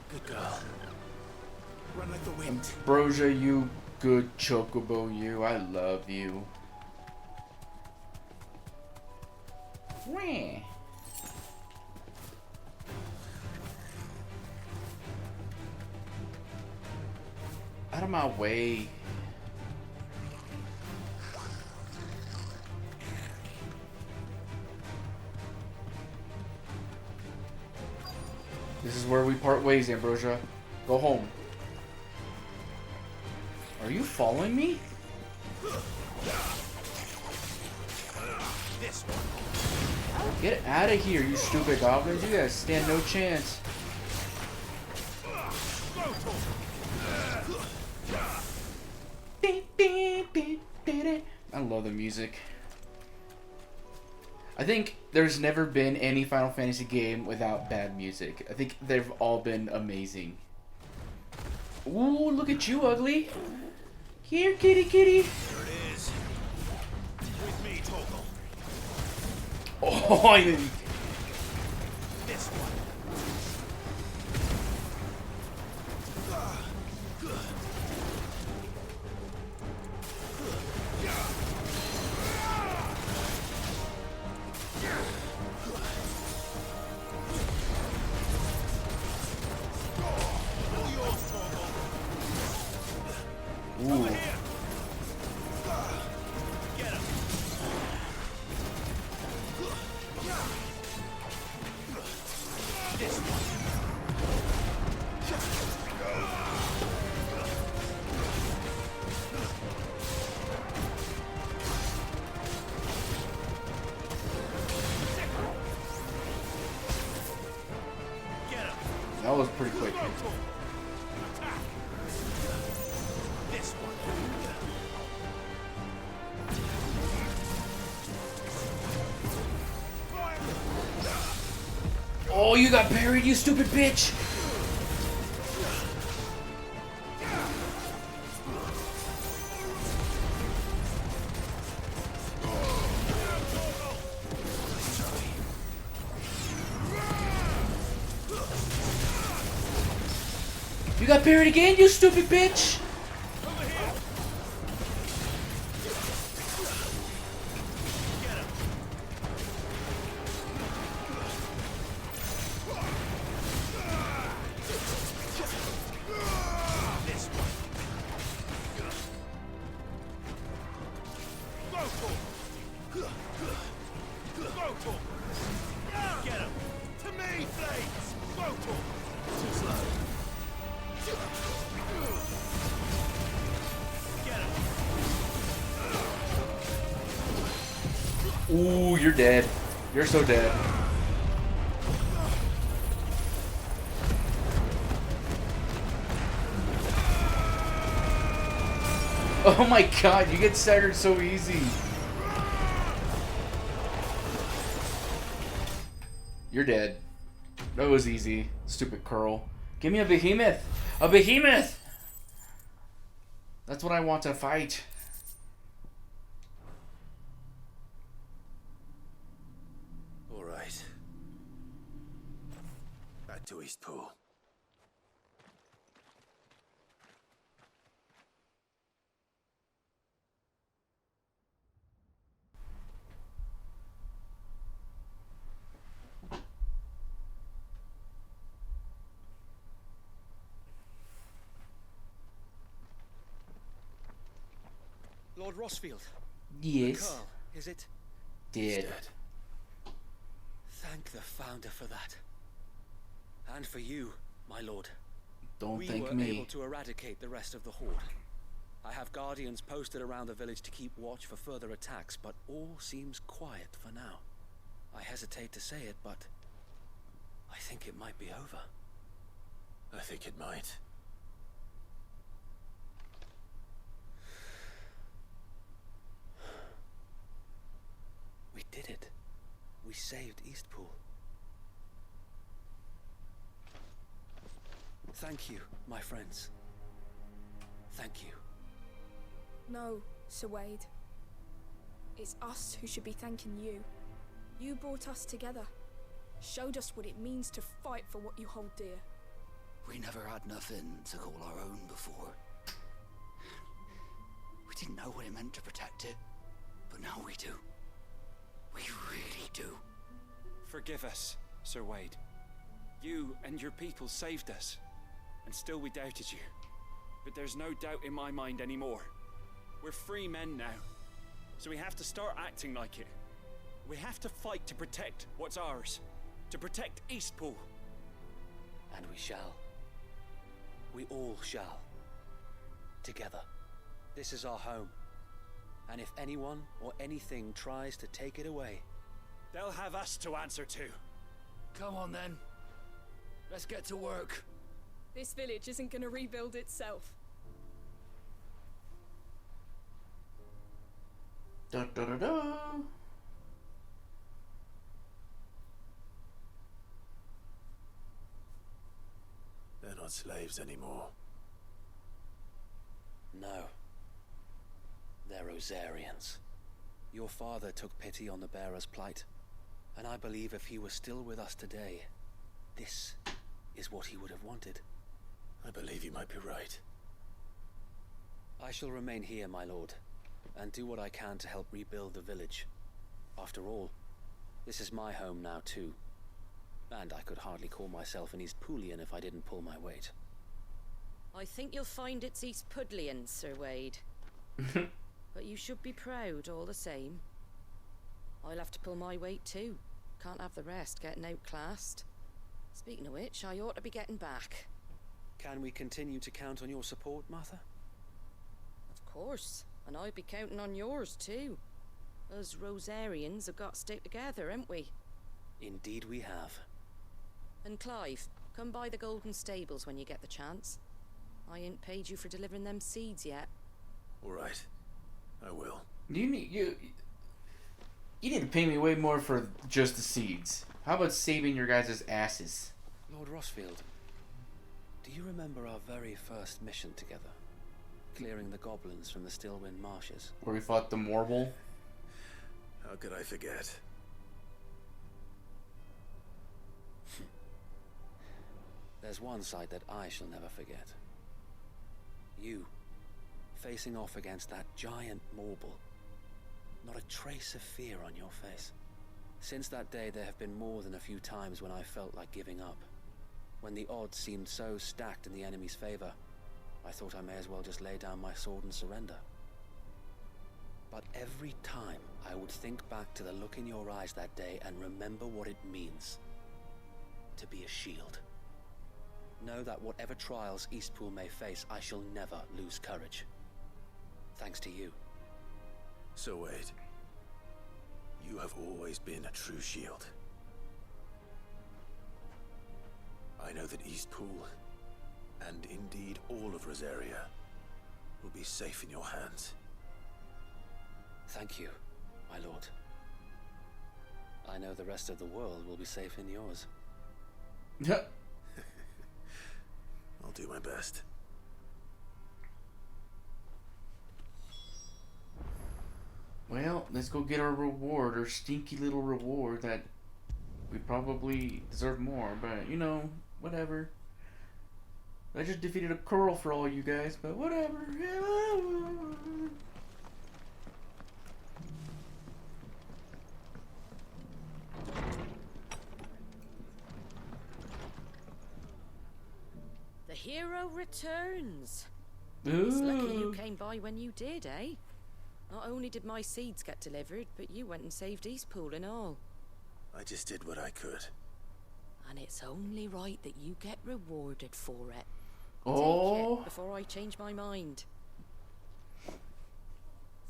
C: Good girl. Run like the wind.
A: Ambrosia, you good chocobo, you. I love you. Wah. Out of my way. This is where we part ways, Ambrosia. Go home. Are you following me? Get out of here, you stupid goblins. You guys stand no chance. I love the music. I think there's never been any Final Fantasy game without bad music. I think they've all been amazing. Ooh, look at you, ugly. Here, kitty, kitty.
C: Here it is. With me, Torgal.
A: Oh, I didn't.
C: This one.
A: Ooh. That was pretty quick. Oh, you got buried, you stupid bitch! You got buried again, you stupid bitch! Ooh, you're dead. You're so dead. Oh my god, you get staggered so easy. You're dead. That was easy. Stupid curl. Give me a behemoth. A behemoth! That's what I want to fight.
C: All right. Back to Eastpool.
L: Lord Rosfield.
A: Yes.
L: Carl, is it?
A: Dead.
L: Thank the Founder for that. And for you, my lord.
A: Don't
L: we
A: thank
L: were
A: me.
L: able to eradicate the rest of the Horde. I have guardians posted around the village to keep watch for further attacks, but all seems quiet for now. I hesitate to say it, but I think it might be over.
C: I think it might.
L: We did it. We saved Eastpool. Thank you, my friends. Thank you.
N: No, Sir Wade. It's us who should be thanking you. You brought us together. Showed us what it means to fight for what you hold dear.
M: We never had nothing to call our own before. We didn't know what it meant to protect it, but now we do. We really do.
O: Forgive us, Sir Wade. You and your people saved us, and still we doubted you. But there's no doubt in my mind anymore. We're free men now, so we have to start acting like it. We have to fight to protect what's ours, to protect Eastpool.
L: And we shall. We all shall. Together. This is our home. And if anyone or anything tries to take it away,
O: they'll have us to answer to.
M: Come on then. Let's get to work.
N: This village isn't gonna rebuild itself.
A: Da da da da.
C: They're not slaves anymore.
L: no. They're Rosarians. Your father took pity on the bearer's plight, and I believe if he was still with us today, this is what he would have wanted.
C: I believe you might be right.
L: I shall remain here, my lord, and do what I can to help rebuild the village. After all, this is my home now too, and I could hardly call myself an Eastpoolian if I didn't pull my weight.
H: I think you'll find it's Eastpudlian, Sir Wade. But you should be proud all the same. I'll have to pull my weight too. Can't have the rest getting outclassed. Speaking of which, I ought to be getting back.
L: Can we continue to count on your support, Martha?
H: Of course, and I'll be counting on yours too. Us Rosarians have got to stick together, haven't we?
L: Indeed we have.
H: And Clive, come by the Golden Stables when you get the chance. I ain't paid you for delivering them seeds yet.
C: All right, I will.
A: You need to pay me way more for just the seeds. How about saving your guys' asses?
L: Lord Rosfield, do you remember our very first mission together? Clearing the goblins from the Stillwind marshes.
A: Where we fought the Morble?
C: How could I forget?
L: There's one sight that I shall never forget. You, facing off against that giant Morble. Not a trace of fear on your face. Since that day, there have been more than a few times when I felt like giving up. When the odds seemed so stacked in the enemy's favor, I thought I may as well just lay down my sword and surrender. But every time, I would think back to the look in your eyes that day and remember what it means to be a shield. Know that whatever trials Eastpool may face, I shall never lose courage. Thanks to you.
C: So Wade, You have always been a true shield. I know that Eastpool, and indeed all of Rosaria, will be safe in your hands.
L: Thank you, my lord. I know the rest of the world will be safe in yours.
C: I'll do my best.
A: Well, let's go get our reward, our stinky little reward that we probably deserve more, but you know, whatever. I just defeated a curl for all you guys, but whatever.
H: The hero returns.
A: Ooh.
H: It's lucky you came by when you did, eh? Not only did my seeds get delivered, but you went and saved Eastpool and all.
C: I just did what I could.
H: And it's only right that you get rewarded for it.
A: Oh.
H: Take it before I change my mind.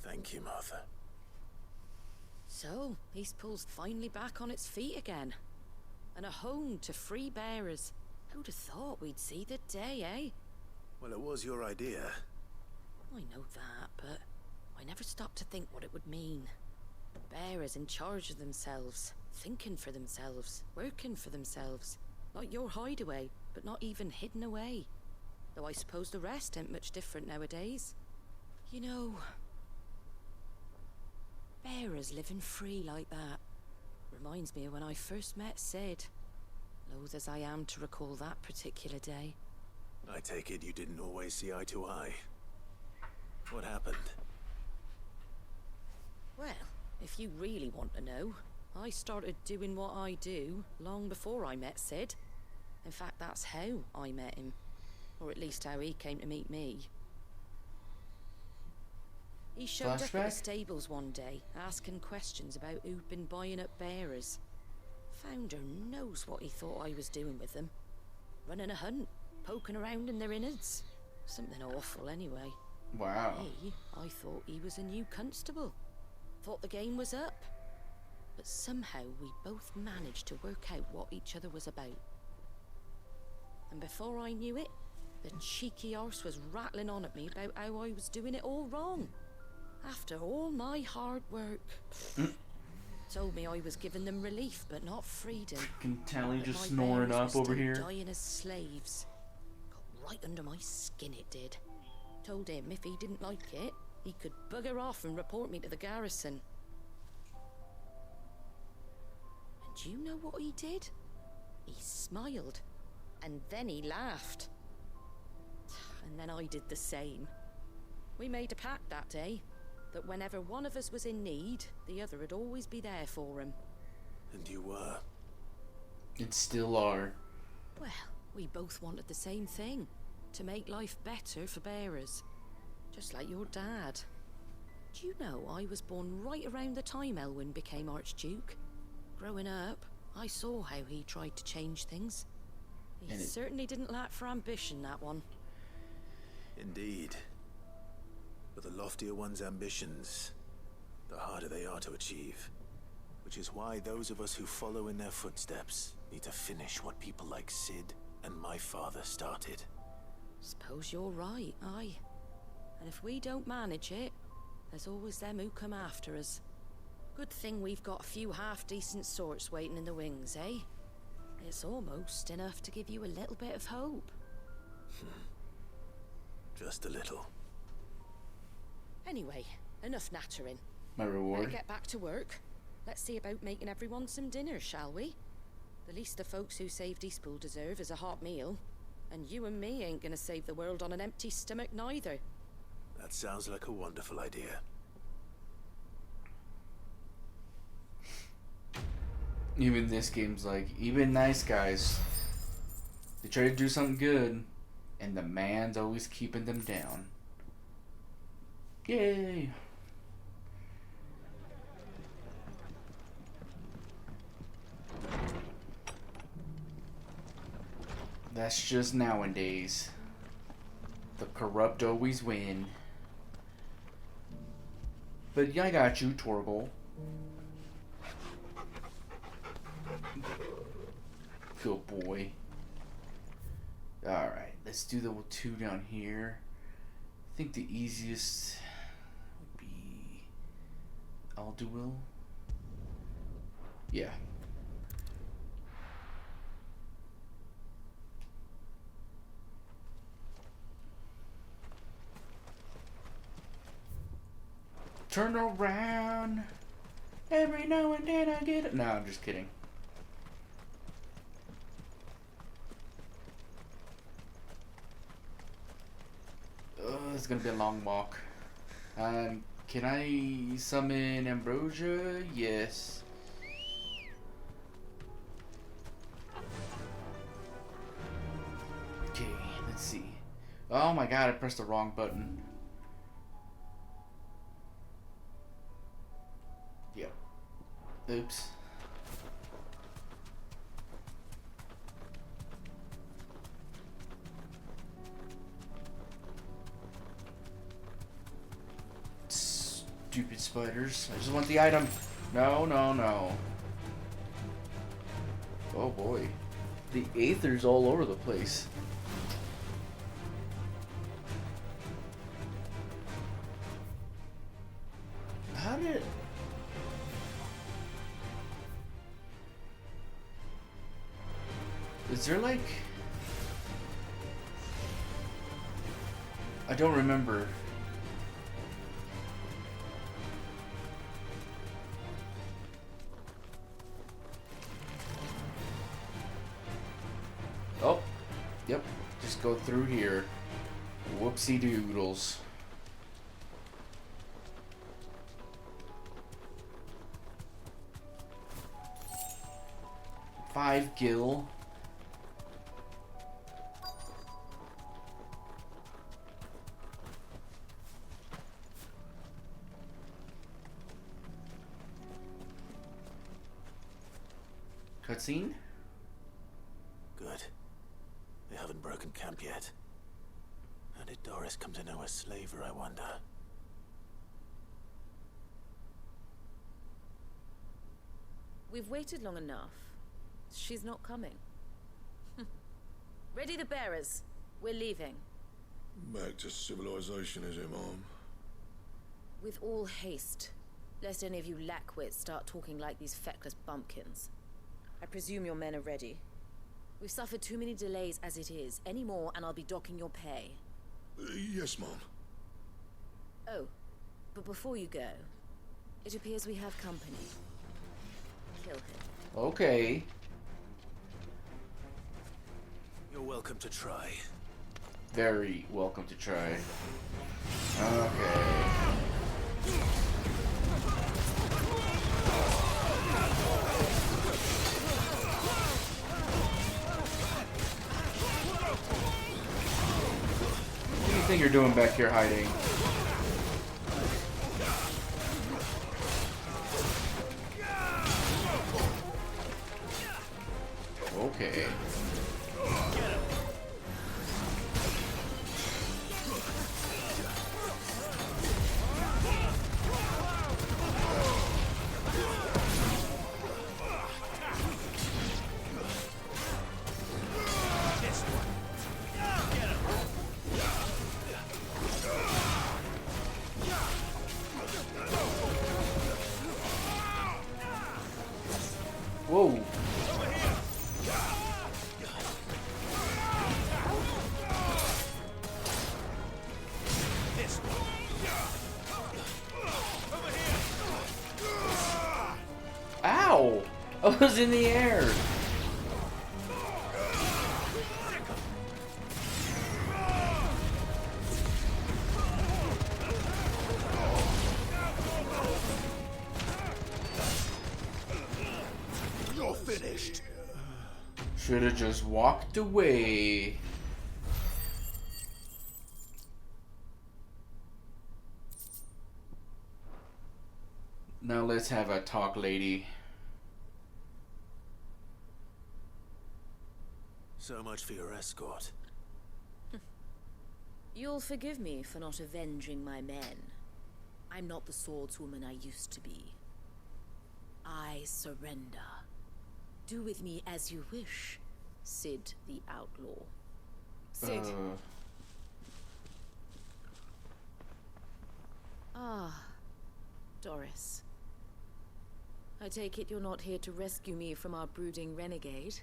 C: Thank you, Martha.
H: So, Eastpool's finally back on its feet again. And a home to free bearers. Who'd have thought we'd see the day, eh?
C: Well, it was your idea.
H: I know that, but I never stopped to think what it would mean. Bearers in charge of themselves, thinking for themselves, working for themselves. Like your hideaway, but not even hidden away. Though I suppose the rest ain't much different nowadays. You know, bearers living free like that reminds me of when I first met Sid. Loath as I am to recall that particular day.
C: I take it you didn't always see eye to eye. What happened?
H: Well, if you really want to know, I started doing what I do long before I met Sid. In fact, that's how I met him. Or at least how he came to meet me. He showed up at the stables one day, asking questions about who'd been buying up bearers. Founder knows what he thought I was doing with them. Running a hunt, poking around in their innards. Something awful anyway.
A: Wow.
H: I thought he was a new constable. Thought the game was up. But somehow we both managed to work out what each other was about. And before I knew it, the cheeky arse was rattling on at me about how I was doing it all wrong. After all my hard work. Told me I was giving them relief, but not freedom.
A: Can tell he
H: But
A: just
H: my
A: snoring
H: bearers
A: up
H: were
A: over
H: still
A: here.
H: dying as slaves. Got right under my skin, it did. Told him if he didn't like it, he could bugger off and report me to the garrison. And do you know what he did? He smiled. And then he laughed. And then I did the same. We made a pact that day, that whenever one of us was in need, the other would always be there for him.
C: And you were?
A: And still are.
H: Well, we both wanted the same thing. To make life better for bearers. Just like your dad. Do you know I was born right around the time Elwyn became Archduke? Growing up, I saw how he tried to change things. He certainly didn't lack for ambition, that one.
C: Indeed. But the loftier one's ambitions, the harder they are to achieve. Which is why those of us who follow in their footsteps need to finish what people like Sid and my father started.
H: Suppose you're right, aye. And if we don't manage it, there's always them who come after us. Good thing we've got a few half-decent sorts waiting in the wings, eh? It's almost enough to give you a little bit of hope.
C: Just a little.
H: Anyway, enough nattering.
A: My reward?
H: Better get back to work. Let's see about making everyone some dinner, shall we? The least the folks who saved Eastpool deserve is a hot meal. And you and me ain't gonna save the world on an empty stomach neither.
C: That sounds like a wonderful idea.
A: Even this game's like, even nice guys, they try to do something good, and the man's always keeping them down. Yay! That's just nowadays. The corrupt always win. But yeah, I got you, Torgal. Good boy. Alright, let's do the 2 down here. I think the easiest would be Alduil. Yeah. Turn around. Every now and then I get it. No, I'm just kidding. It's gonna be a long walk. Can I summon Ambrosia? Yes. Okay, let's see. Oh my god, I pressed the wrong button. Yep. Oops. Stupid spiders. I just want the item. No, no, no. Oh boy. The aether's all over the place. How did... Is there like... I don't remember. Oh, yep. Just go through here. Whoopsie doodles. Five gil. Cutscene?
C: Good. They haven't broken camp yet. How did Doris come to know a slaver, I wonder?
P: We've waited long enough. She's not coming. Ready the bearers. We're leaving.
Q: Back to civilization, is it, Mom?
P: With all haste. Lest any of you lackwits start talking like these feckless bumpkins. I presume your men are ready. We've suffered too many delays as it is. Any more and I'll be docking your pay.
Q: Yes, Mom.
P: Oh, but before you go, it appears we have company. Kill him.
A: Okay.
C: You're welcome to try.
A: Very welcome to try. Okay. What do you think you're doing back here hiding? Okay. Whoa. Ow! I was in the air.
Q: You're finished.
A: Should have just walked away. Now let's have a talk, lady.
C: So much for your escort.
P: You'll forgive me for not avenging my men. I'm not the swordswoman I used to be. I surrender. Do with me as you wish, Sid the Outlaw.
J: Sid.
P: Ah, Doris. I take it you're not here to rescue me from our brooding renegade?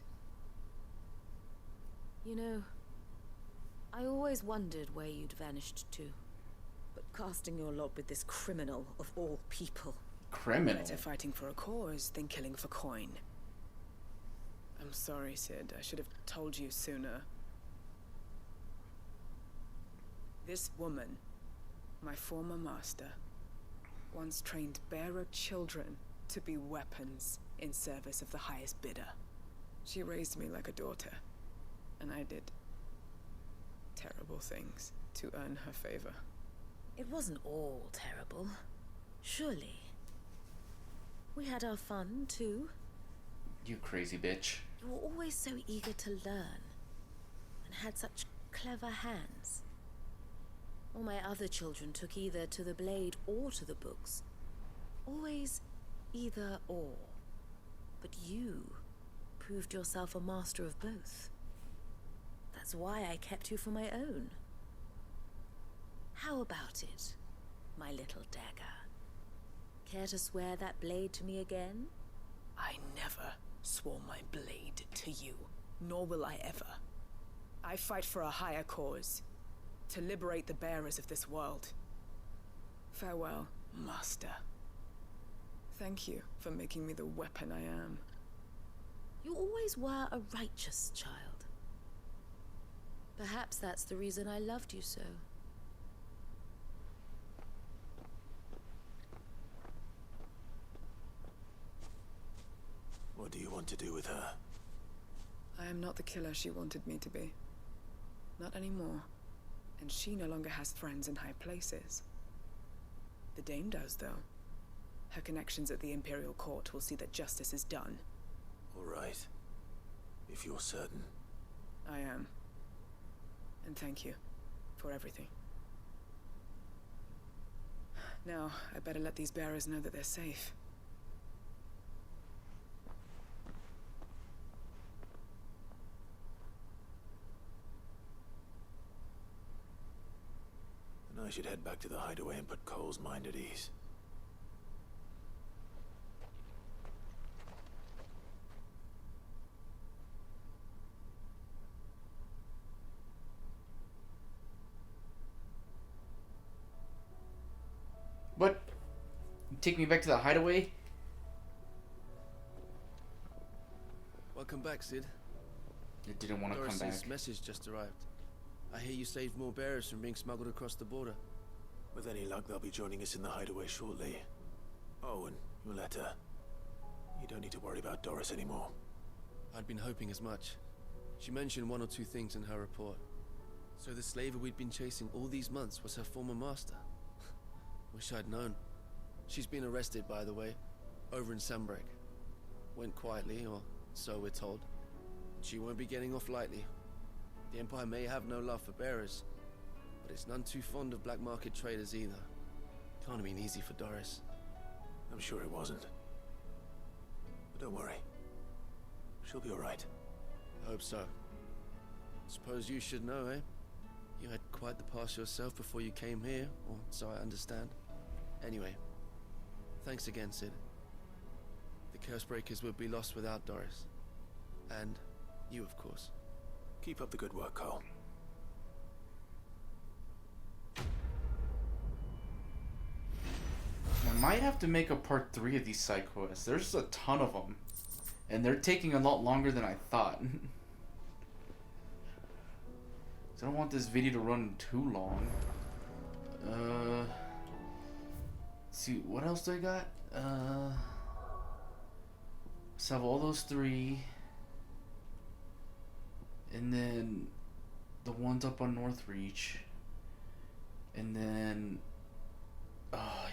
P: You know, I always wondered where you'd vanished to. But casting your lot with this criminal of all people.
A: Criminal?
J: Better fighting for a cause than killing for coin. I'm sorry, Sid. I should have told you sooner. This woman, my former master, once trained bearer children to be weapons in service of the highest bidder. She raised me like a daughter, and I did terrible things to earn her favor.
P: It wasn't all terrible, surely. We had our fun, too.
A: You crazy bitch.
P: You were always so eager to learn, and had such clever hands. All my other children took either to the blade or to the books. Always either or. But you proved yourself a master of both. That's why I kept you for my own. How about it, my little dagger? Care to swear that blade to me again?
J: I never swore my blade to you, nor will I ever. I fight for a higher cause, to liberate the bearers of this world. Farewell, Master. Thank you for making me the weapon I am.
P: You always were a righteous child. Perhaps that's the reason I loved you so.
C: What do you want to do with her?
J: I am not the killer she wanted me to be. Not anymore. And she no longer has friends in high places. The Dame does, though. Her connections at the Imperial Court will see that justice is done.
C: All right. If you're certain.
J: I am. And thank you for everything. Now, I better let these bearers know that they're safe.
C: And I should head back to the hideaway and put Cole's mind at ease.
A: What? You take me back to the hideaway?
F: Welcome back, Sid.
A: It didn't want to come
F: Doris's
A: back.
F: message just arrived. I hear you saved more bearers from being smuggled across the border.
C: With any luck, they'll be joining us in the hideaway shortly. Oh, and your letter. You don't need to worry about Doris anymore.
F: I'd been hoping as much. She mentioned one or two things in her report. So the slaver we'd been chasing all these months was her former master. Wish I'd known. She's been arrested, by the way, over in Sunbreak. Went quietly, or so we're told. She won't be getting off lightly. The Empire may have no love for bearers, but it's none too fond of black market traders either. Can't have been easy for Doris.
C: I'm sure it wasn't. But don't worry. She'll be all right.
F: I hope so. Suppose you should know, eh? You had quite the past yourself before you came here, or so I understand. Anyway, thanks again, Sid. The Cursebreakers would be lost without Doris. And you, of course.
C: Keep up the good work, Cole.
A: I might have to make a part 3 of these side quests. There's a ton of them. And they're taking a lot longer than I thought. So I don't want this video to run too long. Let's see, what else do I got? So I have all those 3. And then the ones up on Northreach. And then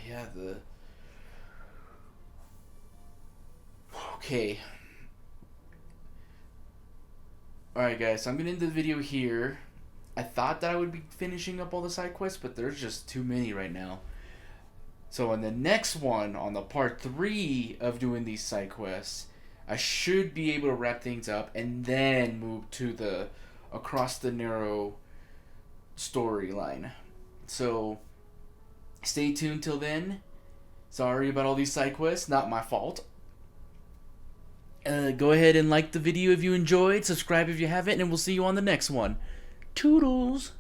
A: yeah, okay. Alright guys, so I'm gonna end the video here. I thought that I would be finishing up all the side quests, but there's just too many right now. So in the next one, on the part 3 of doing these side quests, I should be able to wrap things up and then move to the Across the Narrow storyline. So stay tuned till then. Sorry about all these side quests, not my fault. Go ahead and like the video if you enjoyed, subscribe if you haven't, and we'll see you on the next one. Toodles!